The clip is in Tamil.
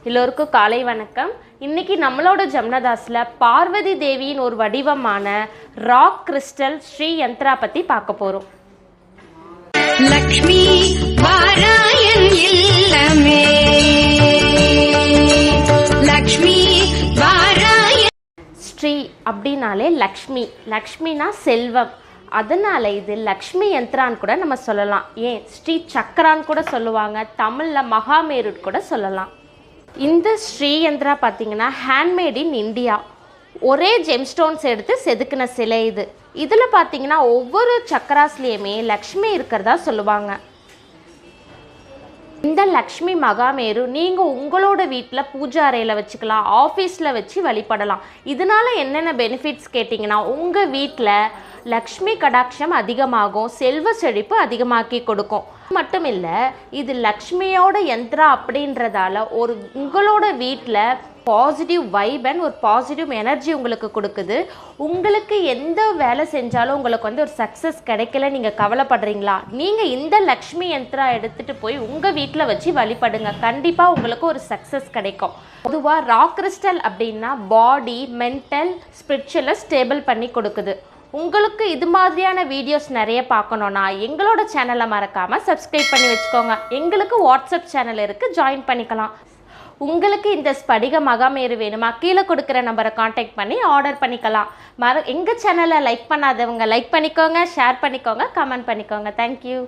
எல்லோருக்கும் காலை வணக்கம். இன்னைக்கு நம்மளோட ஜம்னதாஸ்ல பார்வதி தேவியின் ஒரு வடிவமான ராக் கிறிஸ்டல் ஸ்ரீ யந்த்ரா பத்தி பார்க்க போறோம். லக்ஷ்மி வாராயன் இல்லமே, லக்ஷ்மி வாராயன். ஸ்ரீ அப்படின்னாலே லக்ஷ்மி, லக்ஷ்மினா செல்வம். அதனால இது லக்ஷ்மி யந்த்ரான்னு கூட நம்ம சொல்லலாம். ஏன் ஸ்ரீ சக்கரான்னு கூட சொல்லுவாங்க, தமிழ்ல மகாமேருட் கூட சொல்லலாம். இந்த ஸ்ரீ யந்த்ரா பார்த்தீங்கன்னா ஹேண்ட்மேட் இன் இந்தியா. ஒரே ஜெம்ஸ்டோன்ஸ் எடுத்து செதுக்கின சிலை இது. இதில் பார்த்தீங்கன்னா ஒவ்வொரு சக்கராஸ்லேயுமே லக்ஷ்மி இருக்கிறதா சொல்லுவாங்க. இந்த லக்ஷ்மி மகாமேரு நீங்கள் உங்களோட வீட்டில் பூஜை அறையில் வச்சுக்கலாம், ஆஃபீஸில் வச்சு வழிபடலாம். இதனால் என்னென்ன பெனிஃபிட்ஸ் கேட்டிங்கன்னா, உங்கள் வீட்டில் லக்ஷ்மி கடாட்சம் அதிகமாகும், செல்வ செழிப்பு அதிகமாக்கி கொடுக்கும். மட்டும் இல்லை, இது லக்ஷ்மியோட யந்த்ரா அப்படின்றதால உங்களோட வீட்டில் பாசிட்டிவ் வைப் அண்ட் ஒரு பாசிட்டிவ் எனர்ஜி உங்களுக்கு கொடுக்குது. உங்களுக்கு எந்த வேலை செஞ்சாலும் உங்களுக்கு ஒரு சக்ஸஸ் கிடைக்கல, நீங்கள் கவலைப்படுறீங்களா? நீங்கள் இந்த லக்ஷ்மி யந்த்ரா எடுத்துகிட்டு போய் உங்கள் வீட்டில் வச்சு வழிபடுங்க, கண்டிப்பாக உங்களுக்கு ஒரு சக்ஸஸ் கிடைக்கும். பொதுவாக ராக் கிறிஸ்டல் அப்படின்னா பாடி, மென்டல், ஸ்பிரிச்சுவலை ஸ்டேபிள் பண்ணி கொடுக்குது. உங்களுக்கு இது மாதிரியான வீடியோஸ் நிறைய பார்க்கணுன்னா எங்களோட சேனலை மறக்காமல் சப்ஸ்கிரைப் பண்ணி வச்சுக்கோங்க. எங்களுக்கு வாட்ஸ்அப் சேனல் இருக்குது, ஜாயின் பண்ணிக்கலாம். உங்களுக்கு இந்த ஸ்படிக மகாமேரு வேணுமா? கீழே கொடுக்குற நம்பரை காண்டாக்ட் பண்ணி ஆர்டர் பண்ணிக்கலாம். எங்கள் சேனலை லைக் பண்ணாதவங்க லைக் பண்ணிக்கோங்க, ஷேர் பண்ணிக்கோங்க, கமெண்ட் பண்ணிக்கோங்க. தேங்க்யூ.